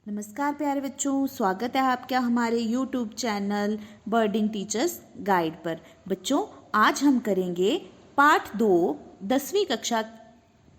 नमस्कार प्यारे बच्चों, स्वागत है आपका हमारे YouTube चैनल बर्डिंग टीचर्स गाइड पर। बच्चों, आज हम करेंगे पाठ 2 10वीं कक्षा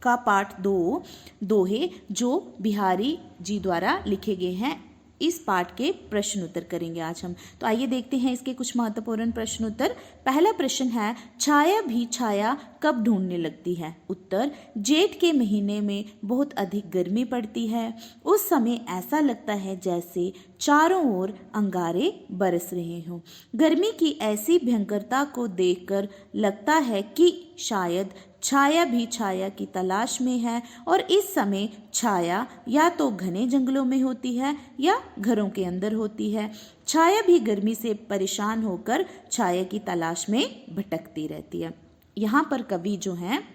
का पाठ 2 दोहे जो बिहारी जी द्वारा लिखे गए हैं। इस पाठ के प्रश्न उत्तर करेंगे आज हम। तो आइए देखते हैं इसके कुछ महत्वपूर्ण प्रश्न उत्तर। पहला प्रश्न है, छाया भी छाया कब ढूंढने लगती है? उत्तर, जेठ के महीने में बहुत अधिक गर्मी पड़ती है। उस समय ऐसा लगता है जैसे चारों ओर अंगारे बरस रहे हों। गर्मी की ऐसी भयंकरता को देखकर लगता है कि शायद छाया भी छाया की तलाश में है, और इस समय छाया या तो घने जंगलों में होती है या घरों के अंदर होती है। छाया भी गर्मी से परेशान होकर छाया की तलाश में भटकती रहती है। यहाँ पर कवि जो हैं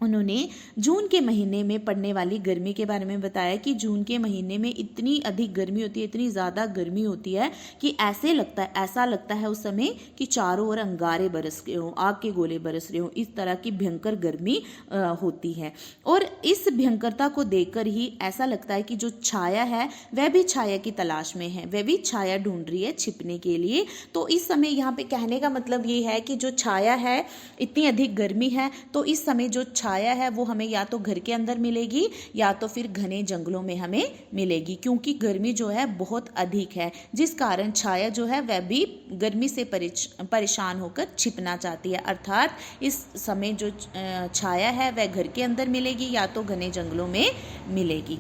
उन्होंने जून के महीने में पड़ने वाली गर्मी के बारे में बताया कि जून के महीने में इतनी अधिक गर्मी होती है, इतनी ज़्यादा गर्मी होती है कि ऐसा लगता है उस समय कि चारों ओर अंगारे बरस रहे हों, आग के गोले बरस रहे हों। इस तरह की भयंकर गर्मी होती है, और इस भयंकरता को देखकर ही ऐसा लगता है कि जो छाया है वह भी छाया की तलाश में है, वह भी छाया ढूंढ रही है छिपने के लिए। तो इस समय यहाँ पे कहने का मतलब ये है कि जो छाया है, इतनी अधिक गर्मी है, तो इस समय जो छाया है वो हमें या तो घर के अंदर मिलेगी या तो फिर घने जंगलों में हमें मिलेगी, क्योंकि गर्मी जो है बहुत अधिक है, जिस कारण छाया जो है वह भी गर्मी से परेशान होकर छिपना चाहती है। अर्थात इस समय जो छाया है वह घर के अंदर मिलेगी या तो घने जंगलों में मिलेगी।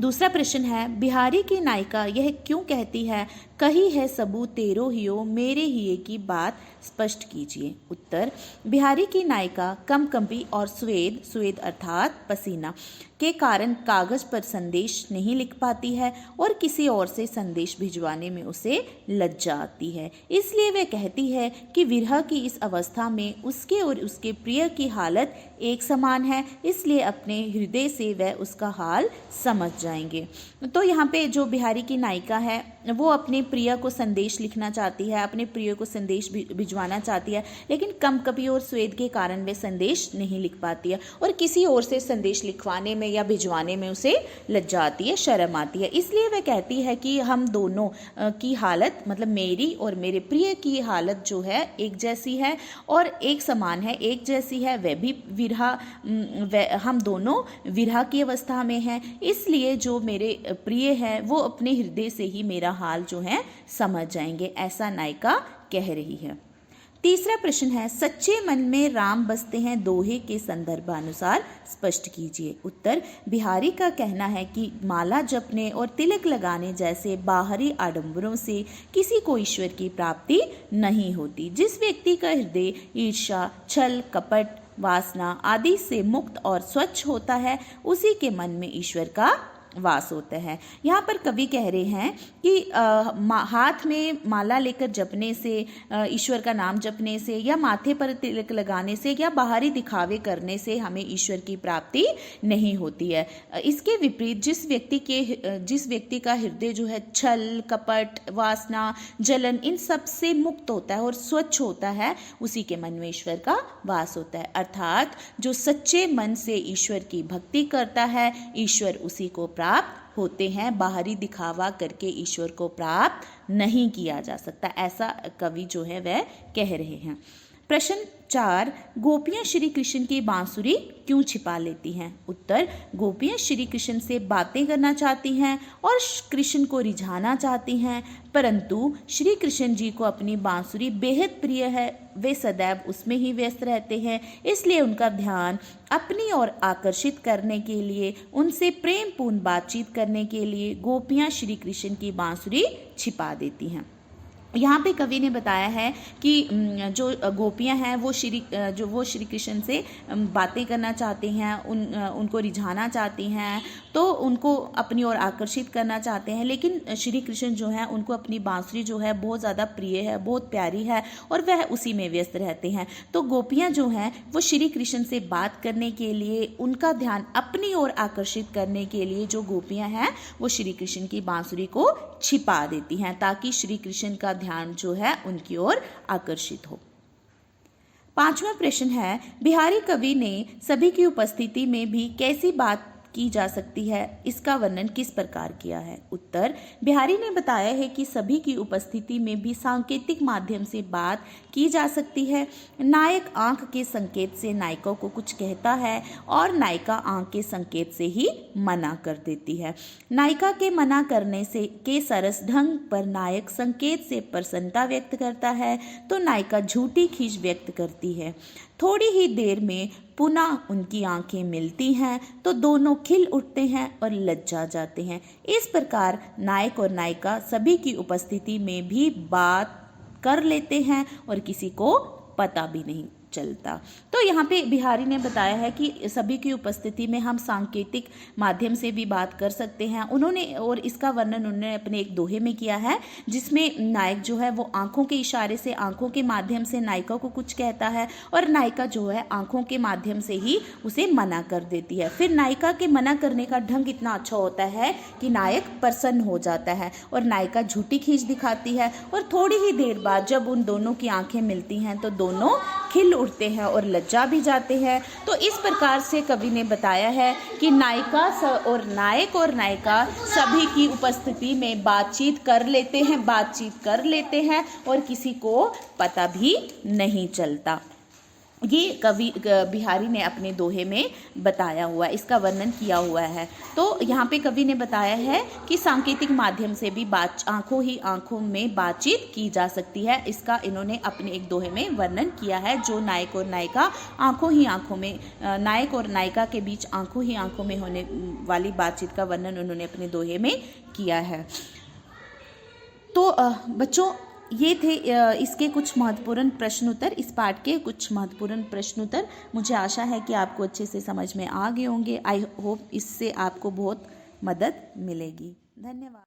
दूसरा प्रश्न है, बिहारी की नायिका यह क्यों कहती है, कही है सबू तेरो हियो मेरे हिये की बात स्पष्ट कीजिए? उत्तर, बिहारी की नायिका कंपकंपी और स्वेद अर्थात पसीना के कारण कागज पर संदेश नहीं लिख पाती है और किसी और से संदेश भिजवाने में उसे लज्जा आती है। इसलिए वह कहती है कि विरह की इस अवस्था में उसके और उसके प्रिय की हालत एक समान है, इसलिए अपने हृदय से वह उसका हाल समझ जाएंगे। तो यहाँ पे जो बिहारी की नायिका है वो अपने प्रिय को संदेश लिखना चाहती है, अपने प्रिय को संदेश भिजवाना चाहती है, लेकिन कंपकंपी और स्वेद के कारण वे संदेश नहीं लिख पाती है और किसी और से संदेश लिखवाने में या भिजवाने में उसे लज्जा आती है, शर्म आती है। इसलिए वह कहती है कि हम दोनों की हालत, मतलब मेरी और मेरे प्रिय की हालत जो है एक जैसी है और एक समान है, एक जैसी है। वह भी हम दोनों विरह की अवस्था में हैं, इसलिए जो मेरे प्रिय है वो अपने हृदय से ही मेरा हाल जो है समझ जाएंगे, ऐसा नायिका कह रही है। तीसरा प्रश्न है, सच्चे मन में राम बसते हैं दोहे के संदर्भानुसार स्पष्ट कीजिए? उत्तर, बिहारी का कहना है कि माला जपने और तिलक लगाने जैसे बाहरी आडंबरों से किसी को ईश्वर की प्राप्ति नहीं होती। जिस व्यक्ति का हृदय ईर्ष्या, छल, कपट, वासना आदि से मुक्त और स्वच्छ होता है, उसी के मन में ईश्वर का वास होता है। यहाँ पर कवि कह रहे हैं कि हाथ में माला लेकर जपने से, ईश्वर का नाम जपने से, या माथे पर तिलक लगाने से, या बाहरी दिखावे करने से हमें ईश्वर की प्राप्ति नहीं होती है। इसके विपरीत जिस व्यक्ति का हृदय जो है छल, कपट, वासना, जलन, इन सब से मुक्त होता है और स्वच्छ होता है, उसी के मन में ईश्वर का वास होता है। अर्थात जो सच्चे मन से ईश्वर की भक्ति करता है, ईश्वर उसी को प्राप्त होते हैं। बाहरी दिखावा करके ईश्वर को प्राप्त नहीं किया जा सकता, ऐसा कवि जो है वह कह रहे हैं। प्रश्न 4, गोपियाँ श्री कृष्ण की बांसुरी क्यों छिपा लेती हैं? उत्तर, गोपियाँ श्री कृष्ण से बातें करना चाहती हैं और कृष्ण को रिझाना चाहती हैं, परंतु श्री कृष्ण जी को अपनी बांसुरी बेहद प्रिय है, वे सदैव उसमें ही व्यस्त रहते हैं। इसलिए उनका ध्यान अपनी ओर आकर्षित करने के लिए, उनसे प्रेमपूर्ण बातचीत करने के लिए गोपियाँ श्री कृष्ण की बांसुरी छिपा देती हैं। यहाँ पे कवि ने बताया है कि जो गोपियाँ हैं वो श्री कृष्ण से बातें करना चाहती हैं, उनको रिझाना चाहती हैं, तो उनको अपनी ओर आकर्षित करना चाहते हैं, लेकिन श्री कृष्ण जो है उनको अपनी बांसुरी जो है बहुत ज़्यादा प्रिय है, बहुत प्यारी है, और वह उसी में व्यस्त रहते हैं। तो गोपियाँ जो हैं वो श्री कृष्ण से बात करने के लिए, उनका ध्यान अपनी ओर आकर्षित करने के लिए जो गोपियाँ हैं वो श्री कृष्ण की बांसुरी को छिपा देती हैं, ताकि श्री कृष्ण का ध्यान जो है उनकी ओर आकर्षित हो। 5वां प्रश्न है, बिहारी कवि ने सभी की उपस्थिति में भी कैसी बात की जा सकती है, इसका वर्णन किस प्रकार किया है? उत्तर, बिहारी ने बताया है कि सभी की उपस्थिति में भी सांकेतिक माध्यम से बात की जा सकती है। नायक आंख के संकेत से नायिका को कुछ कहता है और नायिका आंख के संकेत से ही मना कर देती है। नायिका के मना करने से के सरस ढंग पर नायक संकेत से प्रसन्नता व्यक्त करता है तो नायिका झूठी खींच व्यक्त करती है। थोड़ी ही देर में पुनः उनकी आंखें मिलती हैं तो दोनों खिल उठते हैं और लज्जा जाते हैं। इस प्रकार नायक और नायिका सभी की उपस्थिति में भी बात कर लेते हैं और किसी को पता भी नहीं चलता। तो यहाँ पे बिहारी ने बताया है कि सभी की उपस्थिति में हम सांकेतिक माध्यम से भी बात कर सकते हैं। उन्होंने और इसका वर्णन उन्होंने अपने एक दोहे में किया है जिसमें नायक जो है वो आंखों के इशारे से, आंखों के माध्यम से नायिका को कुछ कहता है और नायिका जो है आंखों के माध्यम से ही उसे मना कर देती है। फिर नायिका के मना करने का ढंग इतना अच्छा होता है कि नायक प्रसन्न हो जाता है और नायिका झूठी खींच दिखाती है और थोड़ी ही देर बाद जब उन दोनों की आंखें मिलती हैं तो दोनों खिल उठते हैं और लज्जा भी जाते हैं। तो इस प्रकार से कवि ने बताया है कि नायिका और नायिका सभी की उपस्थिति में बातचीत कर लेते हैं और किसी को पता भी नहीं चलता। ये कवि बिहारी ने अपने दोहे में बताया हुआ, इसका वर्णन किया हुआ है। तो यहाँ पे कवि ने बताया है कि सांकेतिक माध्यम से भी आंखों में बातचीत की जा सकती है। इसका इन्होंने अपने एक दोहे में वर्णन किया है जो नायक और नायिका नायक और नायिका के बीच आंखों में होने वाली बातचीत का वर्णन उन्होंने अपने दोहे में किया है। तो बच्चों, ये थे इसके कुछ महत्वपूर्ण प्रश्न उत्तर, इस पाठ के कुछ महत्वपूर्ण प्रश्न उत्तर। मुझे आशा है कि आपको अच्छे से समझ में आ गए होंगे। आई होप इससे आपको बहुत मदद मिलेगी। धन्यवाद।